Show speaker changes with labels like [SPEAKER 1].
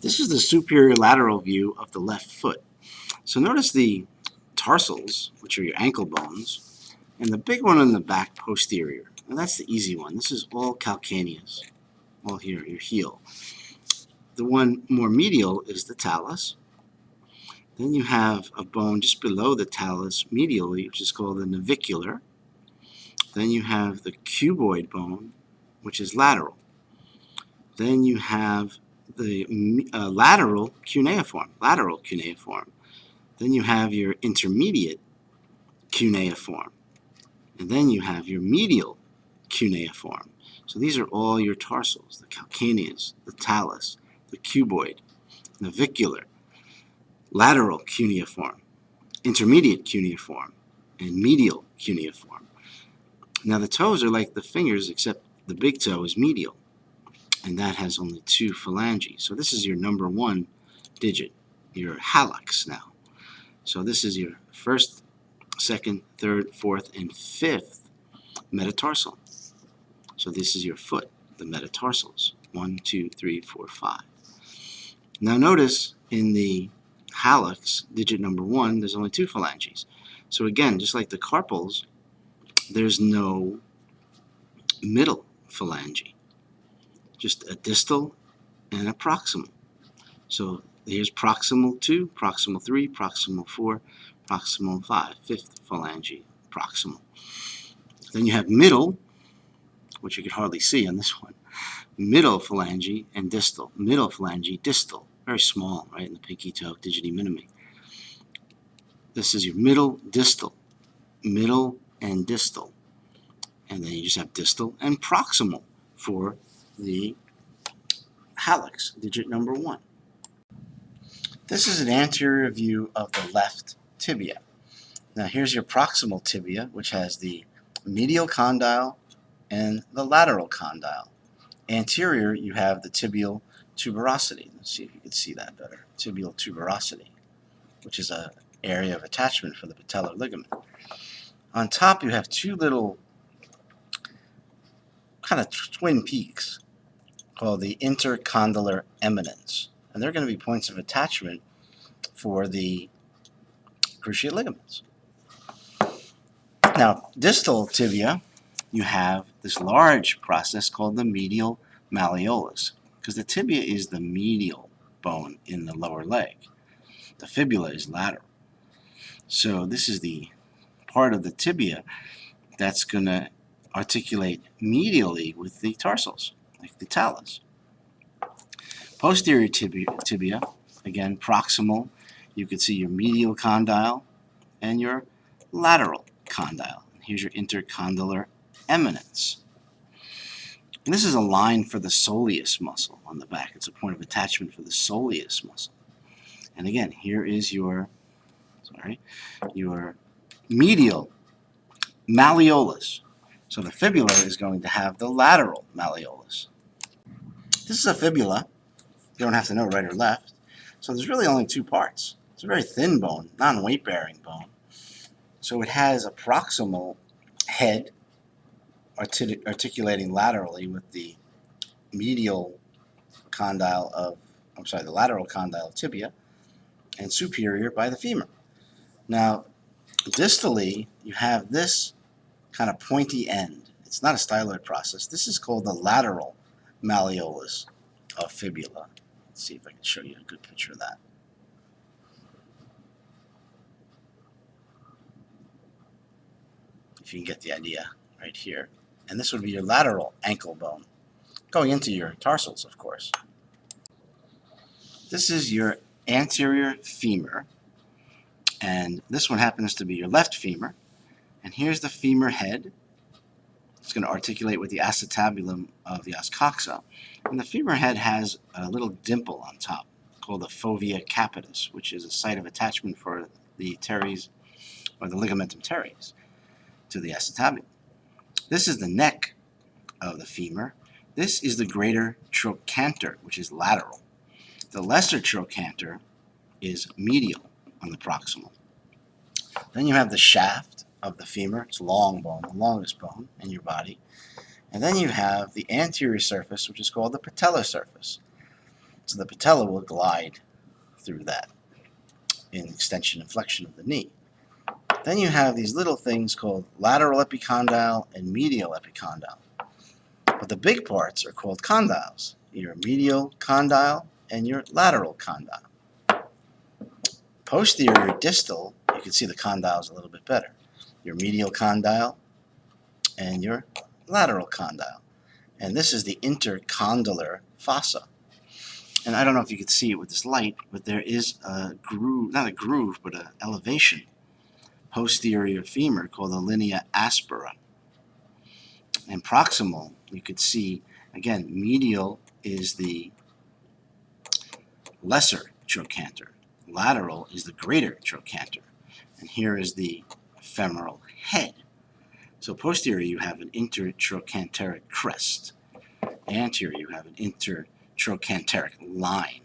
[SPEAKER 1] This is the superior lateral view of the left foot. So notice the tarsals, which are your ankle bones, and the big one in the back posterior. And that's the easy one. This is all calcaneus, all here, your heel. The one more medial is the talus. Then you have a bone just below the talus medially, which is called the navicular. Then you have the cuboid bone, which is lateral. Then you have the lateral cuneiform. Then you have your intermediate cuneiform. And then you have your medial cuneiform. So these are all your tarsals, the calcaneus, the talus, the cuboid, navicular, lateral cuneiform, intermediate cuneiform, and medial cuneiform. Now the toes are like the fingers, except the big toe is medial, and that has only 2 phalanges. So this is your number 1 digit, your hallux now. So this is your first, second, third, fourth, and fifth metatarsal. So this is your foot, the metatarsals. 1, 2, 3, 4, 5. Now notice in the hallux, digit number 1, there's only 2 phalanges. So again, just like the carpals, there's no middle phalange. Just a distal and a proximal. So here's proximal 2, proximal 3, proximal 4, proximal 5, fifth phalange, proximal. Then you have middle, which you can hardly see on this one. Middle phalange and distal. Middle phalange, distal. Very small, right, in the pinky toe, digiti minimi. This is your middle, distal. Middle and distal. And then you just have distal and proximal for the hallux, digit number 1. This is an anterior view of the left tibia. Now here's your proximal tibia, which has the medial condyle and the lateral condyle. Anterior, you have the tibial tuberosity. Let's see if you can see that better. Tibial tuberosity, which is an area of attachment for the patellar ligament. On top, you have 2 little kind of twin peaks called the intercondylar eminence. And they're going to be points of attachment for the cruciate ligaments. Now, distal tibia, you have this large process called the medial malleolus, because the tibia is the medial bone in the lower leg. The fibula is lateral. So this is the part of the tibia that's going to articulate medially with the tarsals, like the talus. Posterior tibia, again, proximal, you can see your medial condyle and your lateral condyle. Here's your intercondylar eminence. And this is a line for the soleus muscle on the back. It's a point of attachment for the soleus muscle. And again, here is your medial malleolus. So the fibula is going to have the lateral malleolus. This is a fibula. You don't have to know right or left. So there's really only 2 parts. It's a very thin bone, non-weight-bearing bone. So it has a proximal head articulating laterally with the medial condyle of, the lateral condyle of tibia, and superior by the femur. Now, distally, you have this kind of pointy end. It's not a styloid process. This is called the lateral malleolus of fibula. Let's see if I can show you a good picture of that. If you can get the idea right here. And this would be your lateral ankle bone, going into your tarsals, of course. This is your anterior femur, and this one happens to be your left femur. And here's the femur head. It's going to articulate with the acetabulum of the os coxa. And the femur head has a little dimple on top called the fovea capitis, which is a site of attachment for the teres, or the ligamentum teres, to the acetabulum. This is the neck of the femur. This is the greater trochanter, which is lateral. The lesser trochanter is medial on the proximal. Then you have the shaft of the femur. It's a long bone, the longest bone in your body. And then you have the anterior surface, which is called the patellar surface. It's So the patella will glide through that in extension and flexion of the knee. Then you have these little things called lateral epicondyle and medial epicondyle. But the big parts are called condyles, your medial condyle and your lateral condyle. Posterior distal, you can see the condyles a little bit better. Your medial condyle and your lateral condyle. And this is the intercondylar fossa. And I don't know if you can see it with this light, but there is a groove, not a groove, but an elevation, posterior femur called the linea aspera. And proximal, you could see, again, medial is the lesser trochanter. Lateral is the greater trochanter. And here is the femoral head. So posterior, you have an intertrochanteric crest. Anterior, you have an intertrochanteric line.